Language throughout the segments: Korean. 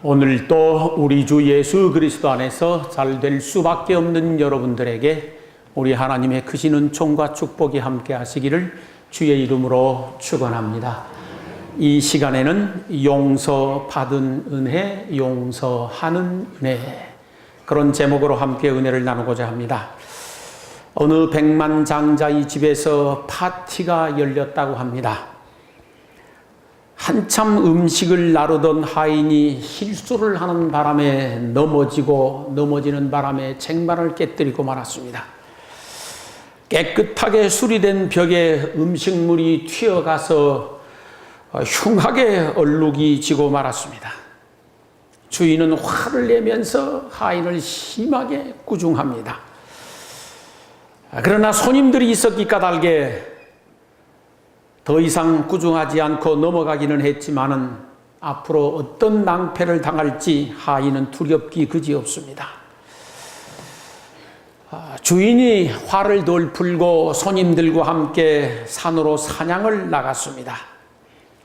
오늘도 우리 주 예수 그리스도 안에서 잘 될 수밖에 없는 여러분들에게 우리 하나님의 크신 은총과 축복이 함께 하시기를 주의 이름으로 축원합니다. 이 시간에는 용서받은 은혜, 용서하는 은혜, 그런 제목으로 함께 은혜를 나누고자 합니다. 어느 백만장자의 집에서 파티가 열렸다고 합니다. 한참 음식을 나르던 하인이 실수를 하는 바람에 넘어지는 바람에 쟁반을 깨뜨리고 말았습니다. 깨끗하게 수리된 벽에 음식물이 튀어가서 흉하게 얼룩이 지고 말았습니다. 주인은 화를 내면서 하인을 심하게 꾸중합니다. 그러나 손님들이 있었기 까닭에 더 이상 꾸중하지 않고 넘어가기는 했지만은 앞으로 어떤 낭패를 당할지 하인은 두렵기 그지없습니다. 주인이 화를 덜 풀고 손님들과 함께 산으로 사냥을 나갔습니다.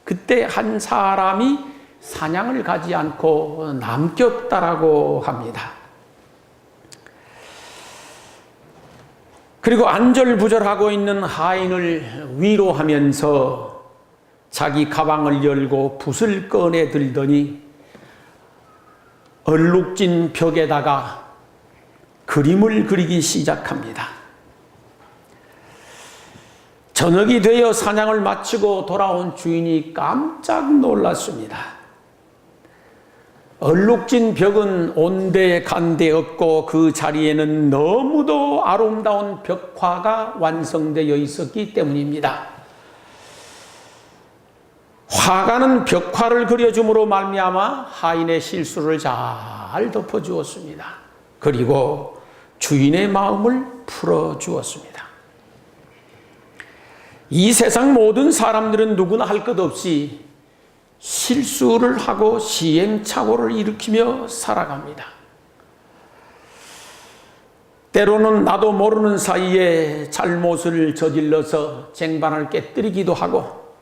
그때 한 사람이 사냥을 가지 않고 남겼다라고 합니다. 그리고 안절부절하고 있는 하인을 위로하면서 자기 가방을 열고 붓을 꺼내 들더니 얼룩진 벽에다가 그림을 그리기 시작합니다. 저녁이 되어 사냥을 마치고 돌아온 주인이 깜짝 놀랐습니다. 얼룩진 벽은 온데 간데 없고 그 자리에는 너무도 아름다운 벽화가 완성되어 있었기 때문입니다. 화가는 벽화를 그려줌으로 말미암아 하인의 실수를 잘 덮어주었습니다. 그리고 주인의 마음을 풀어주었습니다. 이 세상 모든 사람들은 누구나 할 것 없이 실수를 하고 시행착오를 일으키며 살아갑니다. 때로는 나도 모르는 사이에 잘못을 저질러서 쟁반을 깨뜨리기도 하고,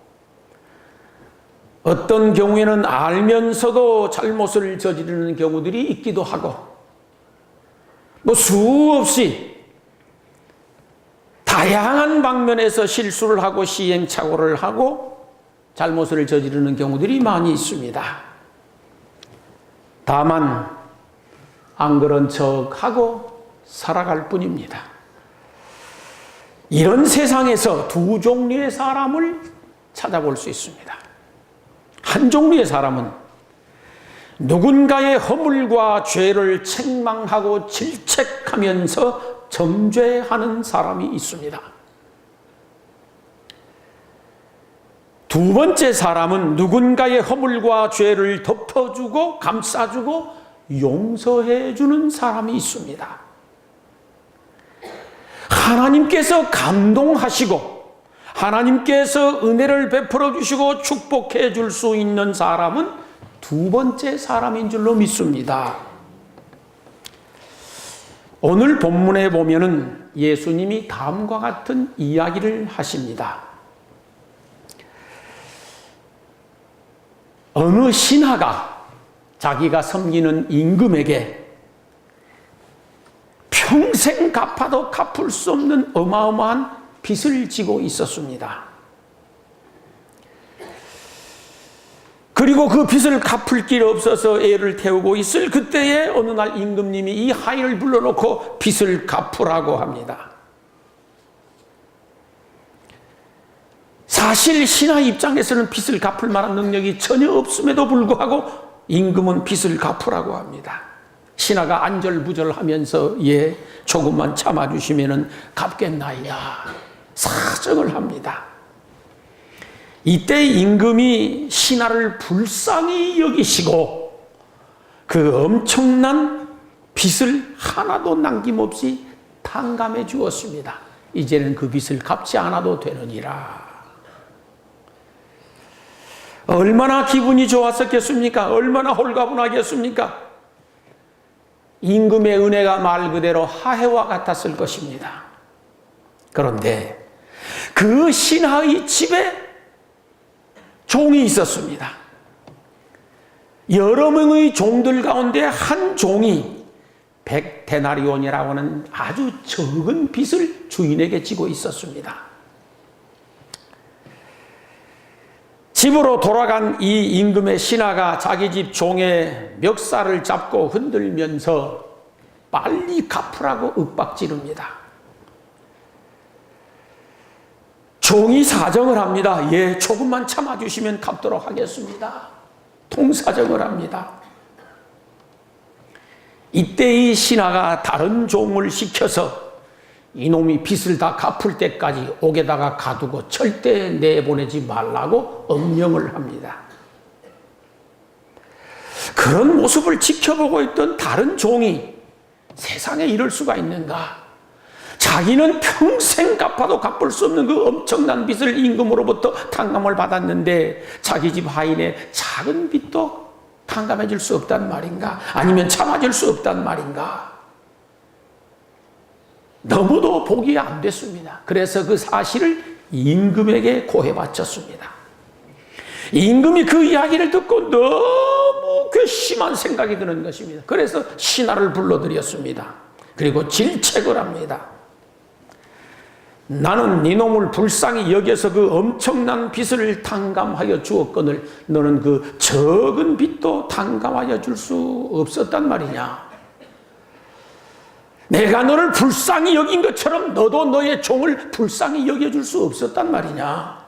어떤 경우에는 알면서도 잘못을 저지르는 경우들이 있기도 하고, 수없이 다양한 방면에서 실수를 하고 시행착오를 하고 잘못을 저지르는 경우들이 많이 있습니다. 다만 안 그런 척하고 살아갈 뿐입니다. 이런 세상에서 두 종류의 사람을 찾아볼 수 있습니다. 한 종류의 사람은 누군가의 허물과 죄를 책망하고 질책하면서 정죄하는 사람이 있습니다. 두 번째 사람은 누군가의 허물과 죄를 덮어주고 감싸주고 용서해주는 사람이 있습니다. 하나님께서 감동하시고 하나님께서 은혜를 베풀어 주시고 축복해 줄 수 있는 사람은 두 번째 사람인 줄로 믿습니다. 오늘 본문에 보면은 예수님이 다음과 같은 이야기를 하십니다. 어느 신하가 자기가 섬기는 임금에게 평생 갚아도 갚을 수 없는 어마어마한 빚을 지고 있었습니다. 그리고 그 빚을 갚을 길 없어서 애를 태우고 있을 그때에 어느 날 임금님이 이 하인을 불러놓고 빚을 갚으라고 합니다. 사실 신하 입장에서는 빚을 갚을 만한 능력이 전혀 없음에도 불구하고 임금은 빚을 갚으라고 합니다. 신하가 안절부절하면서 조금만 참아주시면 갚겠나이다 사정을 합니다. 이때 임금이 신하를 불쌍히 여기시고 그 엄청난 빚을 하나도 남김없이 탕감해 주었습니다. 이제는 그 빚을 갚지 않아도 되느니라. 얼마나 기분이 좋았었겠습니까? 얼마나 홀가분하겠습니까? 임금의 은혜가 말 그대로 하해와 같았을 것입니다. 그런데 그 신하의 집에 종이 있었습니다. 여러 명의 종들 가운데 한 종이 100데나리온이라고 하는 아주 적은 빚을 주인에게 지고 있었습니다. 집으로 돌아간 이 임금의 신하가 자기 집 종의 멱살을 잡고 흔들면서 빨리 갚으라고 윽박지릅니다. 종이 사정을 합니다. 예, 조금만 참아주시면 갚도록 하겠습니다. 통사정을 합니다. 이때 이 신하가 다른 종을 시켜서 이놈이 빚을 다 갚을 때까지 옥에다가 가두고 절대 내보내지 말라고 엄령을 합니다. 그런 모습을 지켜보고 있던 다른 종이 세상에 이럴 수가 있는가? 자기는 평생 갚아도 갚을 수 없는 그 엄청난 빚을 임금으로부터 탕감을 받았는데 자기 집 하인의 작은 빚도 탕감해 줄 수 없단 말인가? 아니면 참아줄 수 없단 말인가? 너무도 복이 안 됐습니다. 그래서 그 사실을 임금에게 고해 바쳤습니다. 임금이 그 이야기를 듣고 너무 괘씸한 생각이 드는 것입니다. 그래서 신하를 불러들였습니다. 그리고 질책을 합니다. 나는 네 놈을 불쌍히 여겨서 그 엄청난 빚을 탕감하여 주었거늘 너는 그 적은 빚도 탕감하여 줄 수 없었단 말이냐. 내가 너를 불쌍히 여긴 것처럼 너도 너의 종을 불쌍히 여겨줄 수 없었단 말이냐.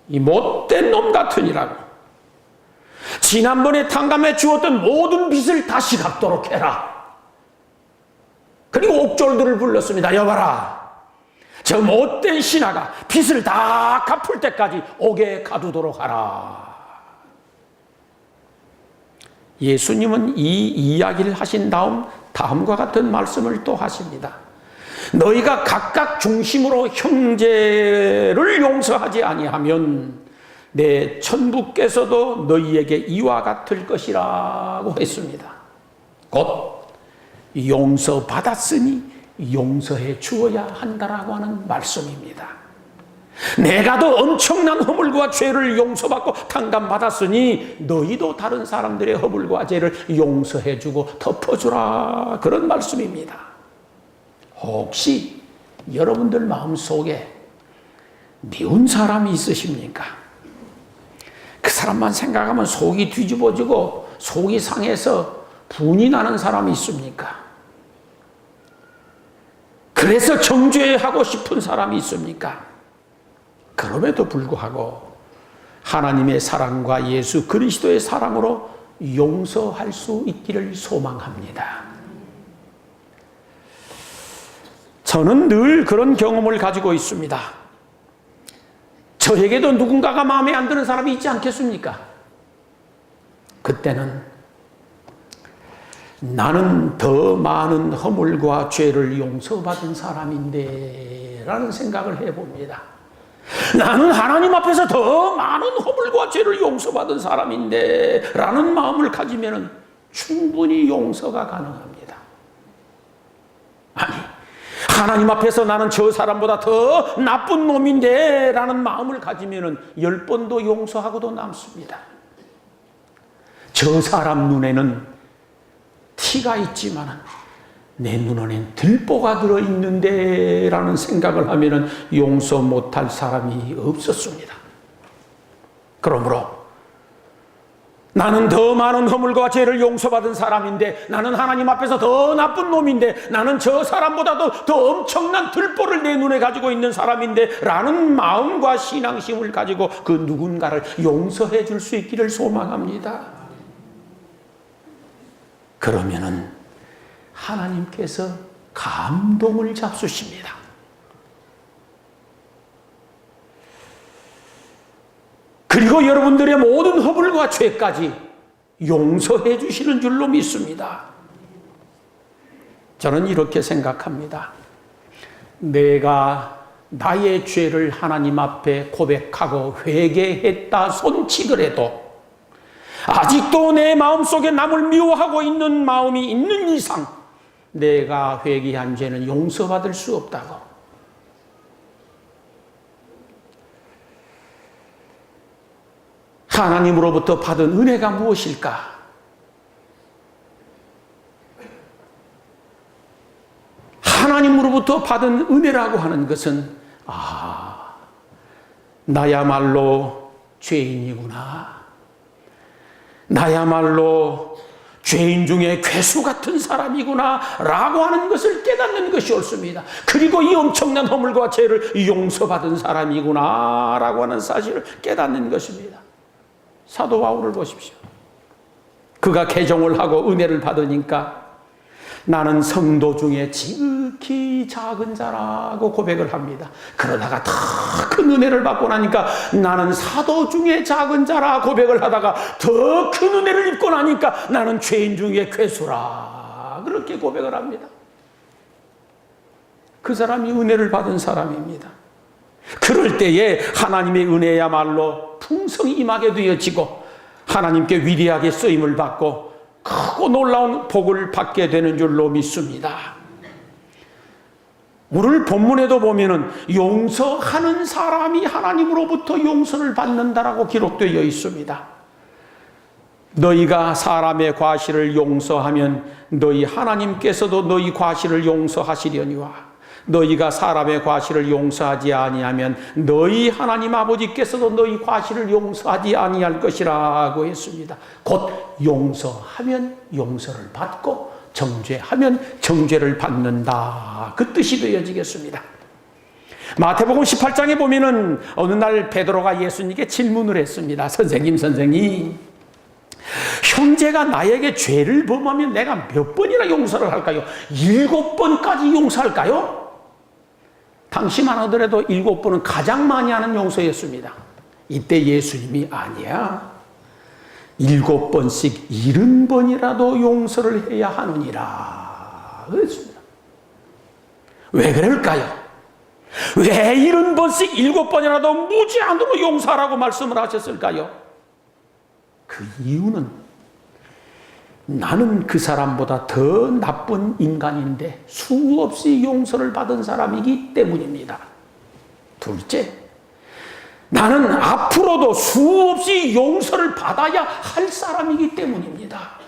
이 못된 놈 같으니라고. 지난번에 탕감해 주었던 모든 빚을 다시 갚도록 해라. 그리고 옥졸들을 불렀습니다. 여봐라, 저 못된 신하가 빚을 다 갚을 때까지 옥에 가두도록 하라. 예수님은 이 이야기를 하신 다음 다음과 같은 말씀을 또 하십니다. 너희가 각각 중심으로 형제를 용서하지 아니하면 내 천부께서도 너희에게 이와 같을 것이라고 했습니다. 곧 용서받았으니 용서해 주어야 한다라고 하는 말씀입니다. 내가 더 엄청난 허물과 죄를 용서받고 탕감받았으니 너희도 다른 사람들의 허물과 죄를 용서해 주고 덮어주라, 그런 말씀입니다. 혹시 여러분들 마음속에 미운 사람이 있으십니까? 그 사람만 생각하면 속이 뒤집어지고 속이 상해서 분이 나는 사람이 있습니까? 그래서 정죄하고 싶은 사람이 있습니까? 그럼에도 불구하고 하나님의 사랑과 예수 그리스도의 사랑으로 용서할 수 있기를 소망합니다. 저는 늘 그런 경험을 가지고 있습니다. 저에게도 누군가가 마음에 안 드는 사람이 있지 않겠습니까? 그때는 나는 더 많은 허물과 죄를 용서받은 사람인데 라는 생각을 해봅니다. 나는 하나님 앞에서 더 많은 허물과 죄를 용서받은 사람인데 라는 마음을 가지면 충분히 용서가 가능합니다. 아니, 하나님 앞에서 나는 저 사람보다 더 나쁜 놈인데 라는 마음을 가지면 10번도 용서하고도 남습니다. 저 사람 눈에는 티가 있지만 내 눈에는 들보가 들어있는데 라는 생각을 하면 용서 못할 사람이 없었습니다. 그러므로 나는 더 많은 허물과 죄를 용서받은 사람인데, 나는 하나님 앞에서 더 나쁜 놈인데, 나는 저 사람보다도 더 엄청난 들보를 내 눈에 가지고 있는 사람인데 라는 마음과 신앙심을 가지고 그 누군가를 용서해 줄 수 있기를 소망합니다. 그러면은 하나님께서 감동을 잡수십니다. 그리고 여러분들의 모든 허물과 죄까지 용서해 주시는 줄로 믿습니다. 저는 이렇게 생각합니다. 내가 나의 죄를 하나님 앞에 고백하고 회개했다 손치더라도 아직도 내 마음속에 남을 미워하고 있는 마음이 있는 이상 내가 회개한 죄는 용서받을 수 없다고. 하나님으로부터 받은 은혜가 무엇일까? 하나님으로부터 받은 은혜라고 하는 것은 나야말로 죄인이구나. 나야말로 죄인 중에 괴수 같은 사람이구나 라고 하는 것을 깨닫는 것이 옳습니다. 그리고 이 엄청난 허물과 죄를 용서받은 사람이구나 라고 하는 사실을 깨닫는 것입니다. 사도 바울을 보십시오. 그가 개종을 하고 은혜를 받으니까 나는 성도 중에 지극히 작은 자라고 고백을 합니다. 그러다가 더 큰 은혜를 받고 나니까 나는 사도 중에 작은 자라 고백을 하다가 더 큰 은혜를 입고 나니까 나는 죄인 중에 괴수라 그렇게 고백을 합니다. 그 사람이 은혜를 받은 사람입니다. 그럴 때에 하나님의 은혜야말로 풍성히 임하게 되어지고 하나님께 위대하게 쓰임을 받고 크고 놀라운 복을 받게 되는 줄로 믿습니다. 오늘 본문에도 보면은 용서하는 사람이 하나님으로부터 용서를 받는다라고 기록되어 있습니다. 너희가 사람의 과실을 용서하면 너희 하나님께서도 너희 과실을 용서하시려니와 너희가 사람의 과실을 용서하지 아니하면 너희 하나님 아버지께서도 너희 과실을 용서하지 아니할 것이라고 했습니다. 곧 용서하면 용서를 받고 정죄하면 정죄를 받는다. 그 뜻이 되어지겠습니다. 마태복음 18장에 보면은 어느 날 베드로가 예수님께 질문을 했습니다. 선생님, 형제가 나에게 죄를 범하면 내가 몇 번이나 용서를 할까요? 7번까지 용서할까요? 당시만 하더라도 7번은 가장 많이 하는 용서였습니다. 이때 예수님이 아니야. 7번씩 70번이라도 용서를 해야 하느니라 그랬습니다. 왜 그럴까요? 왜 70번씩 7번이라도 무제한으로 용서하라고 말씀을 하셨을까요? 그 이유는 나는 그 사람보다 더 나쁜 인간인데 수없이 용서를 받은 사람이기 때문입니다. 둘째, 나는 앞으로도 수없이 용서를 받아야 할 사람이기 때문입니다.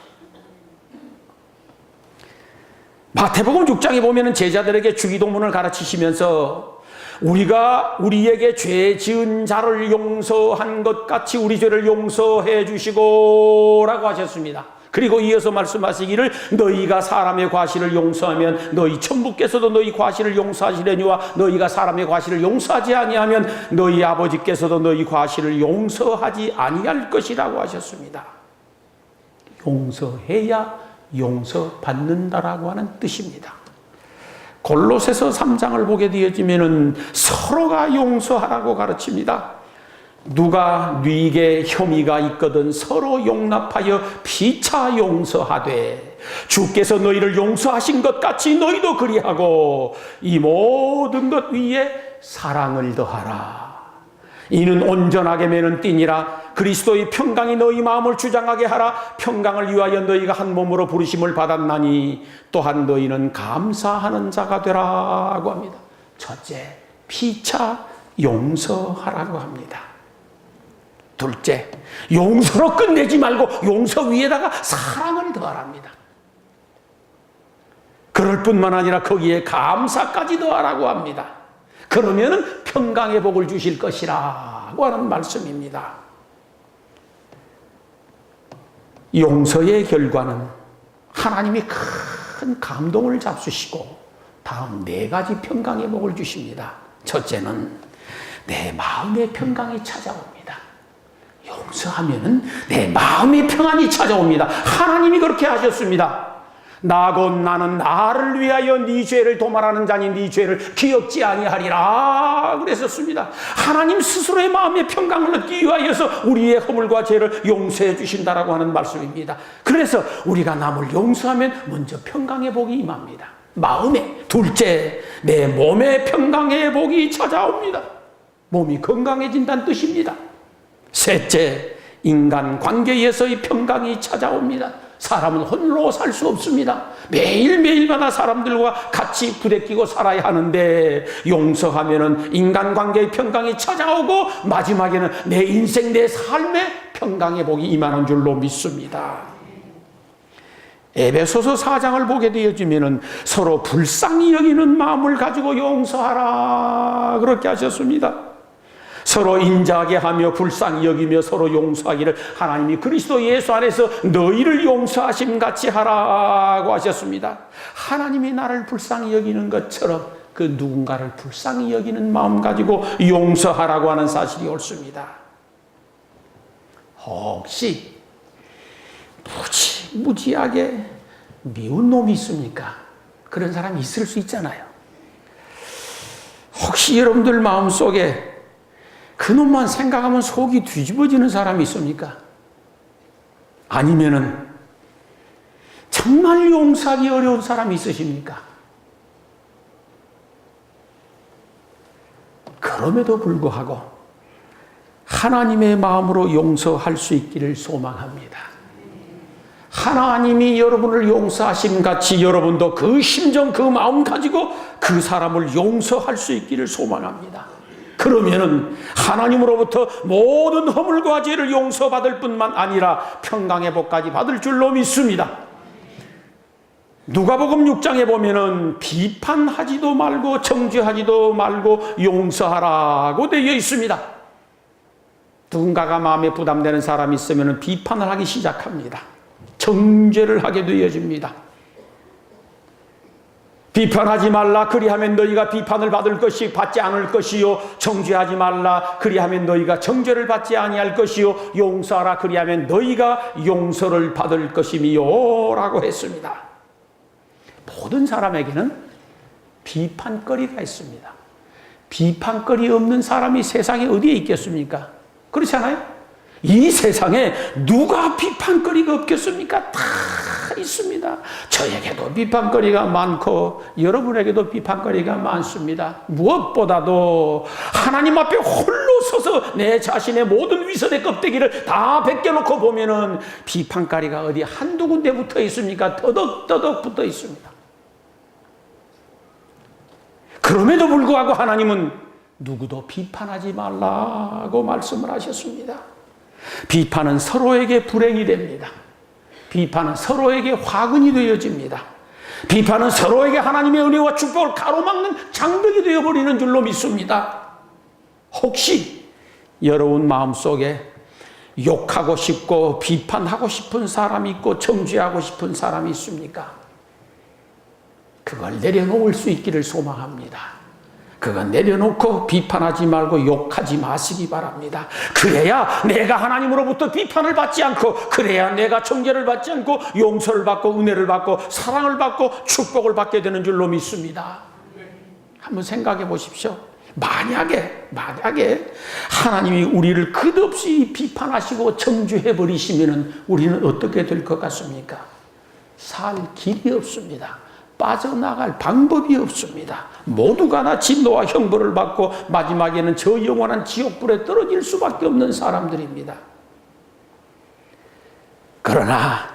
마태복음 6장에 보면 제자들에게 주기도문을 가르치시면서 우리가 우리에게 죄 지은 자를 용서한 것 같이 우리 죄를 용서해 주시고 라고 하셨습니다. 그리고 이어서 말씀하시기를 너희가 사람의 과실을 용서하면 너희 천부께서도 너희 과실을 용서하시려니와 너희가 사람의 과실을 용서하지 아니하면 너희 아버지께서도 너희 과실을 용서하지 아니할 것이라고 하셨습니다. 용서해야 용서받는다라고 하는 뜻입니다. 골로새서 3장을 보게 되어지면은 서로가 용서하라고 가르칩니다. 누가 네게 혐의가 있거든 서로 용납하여 피차 용서하되 주께서 너희를 용서하신 것 같이 너희도 그리하고 이 모든 것 위에 사랑을 더하라. 이는 온전하게 매는 띠니라. 그리스도의 평강이 너희 마음을 주장하게 하라. 평강을 위하여 너희가 한 몸으로 부르심을 받았나니 또한 너희는 감사하는 자가 되라고 합니다. 첫째, 피차 용서하라고 합니다. 둘째, 용서로 끝내지 말고 용서 위에다가 사랑을 더하랍니다. 그럴 뿐만 아니라 거기에 감사까지 더하라고 합니다. 그러면은 평강의 복을 주실 것이라고 하는 말씀입니다. 용서의 결과는 하나님이 큰 감동을 잡수시고 다음 4가지 평강의 복을 주십니다. 첫째는 내 마음의 평강이 찾아옵니다. 용서하면은 내 마음의 평안이 찾아옵니다. 하나님이 그렇게 하셨습니다. 나곧 나는 나를 위하여 네 죄를 도말하는 자니 네 죄를 기억지 아니하리라 그랬었습니다. 하나님 스스로의 마음의 평강을 얻기 위하여서 우리의 허물과 죄를 용서해 주신다라고 하는 말씀입니다. 그래서 우리가 남을 용서하면 먼저 평강의 복이 임합니다. 마음에. 둘째, 내 몸의 평강의 복이 찾아옵니다. 몸이 건강해진다는 뜻입니다. 셋째, 인간 관계에서의 평강이 찾아옵니다. 사람은 홀로 살 수 없습니다. 매일매일마다 사람들과 같이 부대끼고 살아야 하는데 용서하면은 인간관계의 평강이 찾아오고 마지막에는 내 인생, 내 삶의 평강의 복이 임하는 줄로 믿습니다. 에베소서 4장을 보게 되어지면은 서로 불쌍히 여기는 마음을 가지고 용서하라 그렇게 하셨습니다. 서로 인자하게 하며 불쌍히 여기며 서로 용서하기를 하나님이 그리스도 예수 안에서 너희를 용서하심 같이 하라고 하셨습니다. 하나님이 나를 불쌍히 여기는 것처럼 그 누군가를 불쌍히 여기는 마음 가지고 용서하라고 하는 사실이 옳습니다. 혹시 무지하게 미운 놈이 있습니까? 그런 사람이 있을 수 있잖아요. 혹시 여러분들 마음속에 그 놈만 생각하면 속이 뒤집어지는 사람이 있습니까? 아니면은 정말 용서하기 어려운 사람이 있으십니까? 그럼에도 불구하고 하나님의 마음으로 용서할 수 있기를 소망합니다. 하나님이 여러분을 용서하심 같이 여러분도 그 심정, 그 마음 가지고 그 사람을 용서할 수 있기를 소망합니다. 그러면은 하나님으로부터 모든 허물과 죄를 용서받을 뿐만 아니라 평강의 복까지 받을 줄로 믿습니다. 누가복음 6장에 보면은 비판하지도 말고 정죄하지도 말고 용서하라고 되어 있습니다. 누군가가 마음에 부담되는 사람이 있으면 비판을 하기 시작합니다. 정죄를 하게 되어집니다. 비판하지 말라 그리하면 너희가 비판을 받지 않을 것이요 정죄하지 말라 그리하면 너희가 정죄를 받지 아니할 것이요 용서하라 그리하면 너희가 용서를 받을 것이미요 라고 했습니다. 모든 사람에게는 비판거리가 있습니다. 비판거리 없는 사람이 세상에 어디에 있겠습니까? 그렇지 않아요? 이 세상에 누가 비판거리가 없겠습니까? 다 있습니다. 저에게도 비판거리가 많고 여러분에게도 비판거리가 많습니다. 무엇보다도 하나님 앞에 홀로 서서 내 자신의 모든 위선의 껍데기를 다 벗겨놓고 보면은 비판거리가 어디 한두 군데 붙어 있습니까? 더덕더덕 붙어 있습니다. 그럼에도 불구하고 하나님은 누구도 비판하지 말라고 말씀을 하셨습니다. 비판은 서로에게 불행이 됩니다. 비판은 서로에게 화근이 되어집니다. 비판은 서로에게 하나님의 은혜와 축복을 가로막는 장벽이 되어버리는 줄로 믿습니다. 혹시 여러분 마음속에 욕하고 싶고 비판하고 싶은 사람이 있고 정죄하고 싶은 사람이 있습니까? 그걸 내려놓을 수 있기를 소망합니다. 그건 내려놓고 비판하지 말고 욕하지 마시기 바랍니다. 그래야 내가 하나님으로부터 비판을 받지 않고, 그래야 내가 정죄를 받지 않고 용서를 받고 은혜를 받고 사랑을 받고 축복을 받게 되는 줄로 믿습니다. 한번 생각해 보십시오. 만약에 하나님이 우리를 끝없이 비판하시고 정죄해 버리시면 우리는 어떻게 될 것 같습니까? 살 길이 없습니다. 빠져나갈 방법이 없습니다. 모두가 다 진노와 형벌을 받고 마지막에는 저 영원한 지옥불에 떨어질 수밖에 없는 사람들입니다. 그러나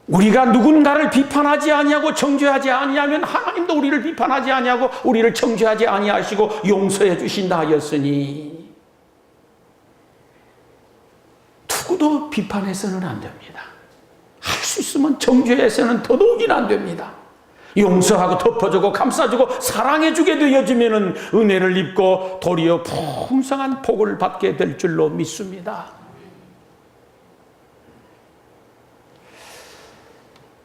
우리가 누군가를 비판하지 아니하고 정죄하지 아니하면 하나님도 우리를 비판하지 아니하고 우리를 정죄하지 아니하시고 용서해 주신다 하였으니 누구도 비판해서는 안 됩니다. 할 수 있으면 정죄해서는 더더욱이나 안 됩니다. 용서하고 덮어주고 감싸주고 사랑해주게 되어지면 은혜를 입고 도리어 풍성한 복을 받게 될 줄로 믿습니다.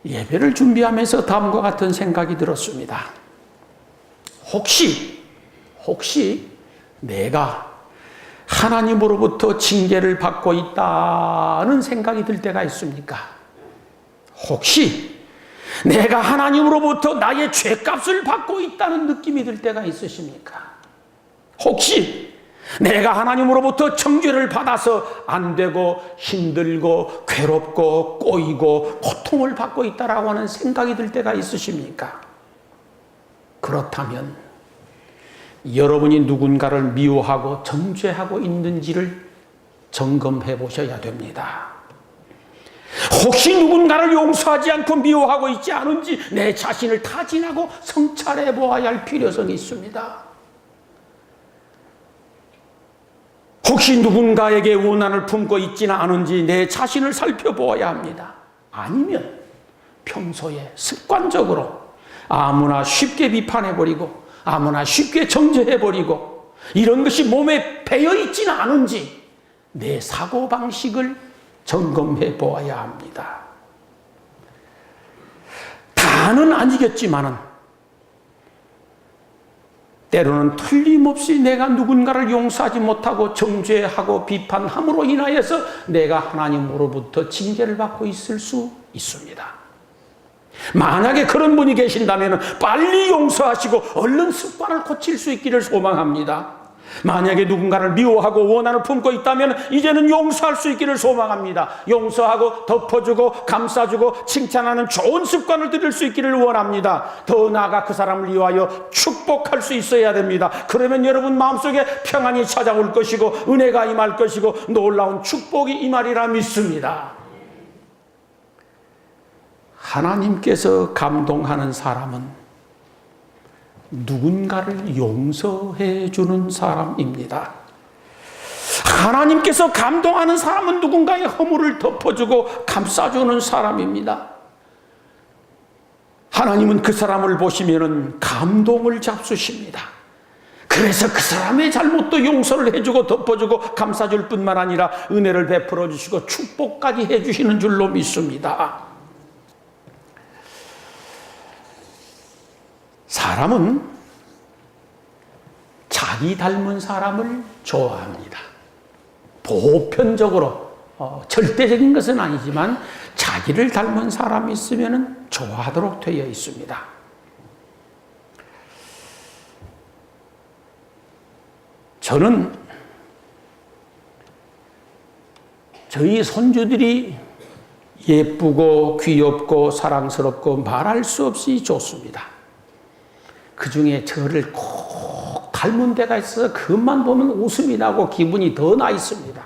예배를 준비하면서 다음과 같은 생각이 들었습니다. 혹시 내가 하나님으로부터 징계를 받고 있다는 생각이 들 때가 있습니까? 혹시 내가 하나님으로부터 나의 죄값을 받고 있다는 느낌이 들 때가 있으십니까? 혹시 내가 하나님으로부터 정죄를 받아서 안 되고 힘들고 괴롭고 꼬이고 고통을 받고 있다라고 하는 생각이 들 때가 있으십니까? 그렇다면 여러분이 누군가를 미워하고 정죄하고 있는지를 점검해 보셔야 됩니다. 혹시 누군가를 용서하지 않고 미워하고 있지 않은지 내 자신을 타진하고 성찰해 보아야 할 필요성이 있습니다. 혹시 누군가에게 원한을 품고 있지는 않은지 내 자신을 살펴보아야 합니다. 아니면 평소에 습관적으로 아무나 쉽게 비판해버리고 아무나 쉽게 정죄해버리고 이런 것이 몸에 배어있지는 않은지 내 사고방식을 점검해 보아야 합니다. 다는 아니겠지만은 때로는 틀림없이 내가 누군가를 용서하지 못하고 정죄하고 비판함으로 인하여서 내가 하나님으로부터 징계를 받고 있을 수 있습니다. 만약에 그런 분이 계신다면 빨리 용서하시고 얼른 습관을 고칠 수 있기를 소망합니다. 만약에 누군가를 미워하고 원한을 품고 있다면 이제는 용서할 수 있기를 소망합니다. 용서하고 덮어주고 감싸주고 칭찬하는 좋은 습관을 들일 수 있기를 원합니다. 더 나아가 그 사람을 위하여 축복할 수 있어야 됩니다. 그러면 여러분 마음속에 평안이 찾아올 것이고 은혜가 임할 것이고 놀라운 축복이 임하리라 믿습니다. 하나님께서 감동하는 사람은 누군가를 용서해 주는 사람입니다. 하나님께서 감동하는 사람은 누군가의 허물을 덮어주고 감싸주는 사람입니다. 하나님은 그 사람을 보시면은 감동을 잡수십니다. 그래서 그 사람의 잘못도 용서를 해주고 덮어주고 감싸줄 뿐만 아니라 은혜를 베풀어 주시고 축복까지 해주시는 줄로 믿습니다. 사람은 자기 닮은 사람을 좋아합니다. 보편적으로 절대적인 것은 아니지만 자기를 닮은 사람이 있으면 좋아하도록 되어 있습니다. 저는 저희 손주들이 예쁘고 귀엽고 사랑스럽고 말할 수 없이 좋습니다. 그 중에 저를 꼭 닮은 데가 있어서 그것만 보면 웃음이 나고 기분이 더 나 있습니다.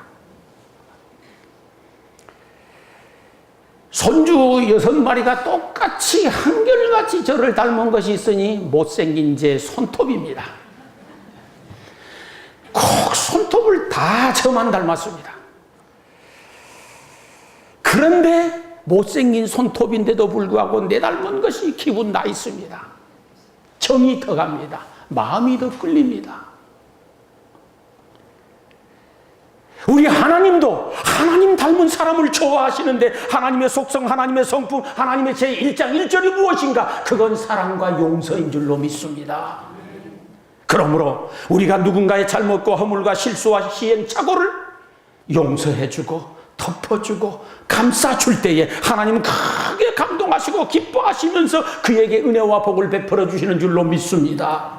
손주 6마리가 똑같이 한결같이 저를 닮은 것이 있으니 못생긴 제 손톱입니다. 꼭 손톱을 다 저만 닮았습니다. 그런데 못생긴 손톱인데도 불구하고 내 닮은 것이 기분 나 있습니다. 정이 더 갑니다. 마음이 더 끌립니다. 우리 하나님도 하나님 닮은 사람을 좋아하시는데 하나님의 속성, 하나님의 성품, 하나님의 제1장 1절이 무엇인가? 그건 사랑과 용서인 줄로 믿습니다. 그러므로 우리가 누군가의 잘못과 허물과 실수와 시행착오를 용서해주고 덮어주고 감싸줄 때에 하나님은 크게 감동하시고 기뻐하시면서 그에게 은혜와 복을 베풀어 주시는 줄로 믿습니다.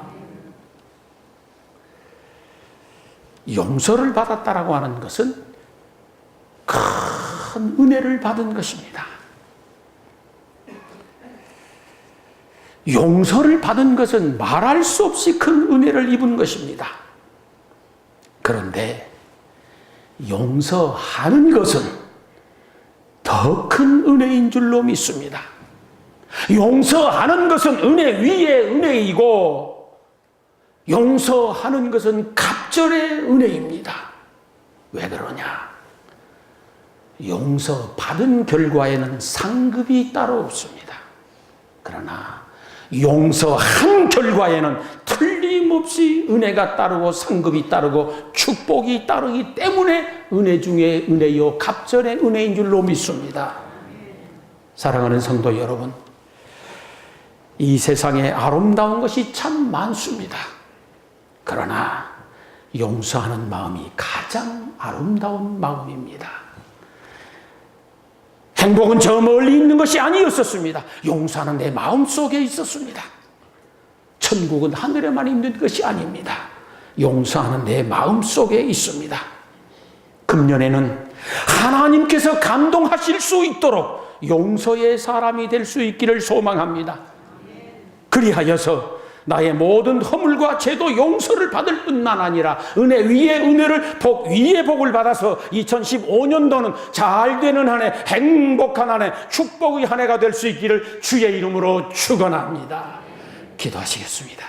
용서를 받았다라고 하는 것은 큰 은혜를 받은 것입니다. 용서를 받은 것은 말할 수 없이 큰 은혜를 입은 것입니다. 그런데 용서하는 것은 더 큰 은혜인 줄로 믿습니다. 용서하는 것은 은혜 위에 은혜이고 용서하는 것은 갑절의 은혜입니다. 왜 그러냐? 용서받은 결과에는 상급이 따로 없습니다. 그러나 용서한 결과에는 틀림없이 은혜가 따르고 상급이 따르고 축복이 따르기 때문에 은혜 중에 은혜요 갑절의 은혜인 줄로 믿습니다. 사랑하는 성도 여러분, 이 세상에 아름다운 것이 참 많습니다. 그러나 용서하는 마음이 가장 아름다운 마음입니다. 행복은 저 멀리 있는 것이 아니었었습니다. 용서하는 내 마음속에 있었습니다. 천국은 하늘에만 있는 것이 아닙니다. 용서하는 내 마음속에 있습니다. 금년에는 하나님께서 감동하실 수 있도록 용서의 사람이 될 수 있기를 소망합니다. 그리하여서 나의 모든 허물과 죄도 용서를 받을 뿐만 아니라 은혜 위에 은혜를 복 위에 복을 받아서 2015년도는 잘 되는 한 해, 행복한 한 해, 축복의 한 해가 될 수 있기를 주의 이름으로 축원합니다. 기도하시겠습니다.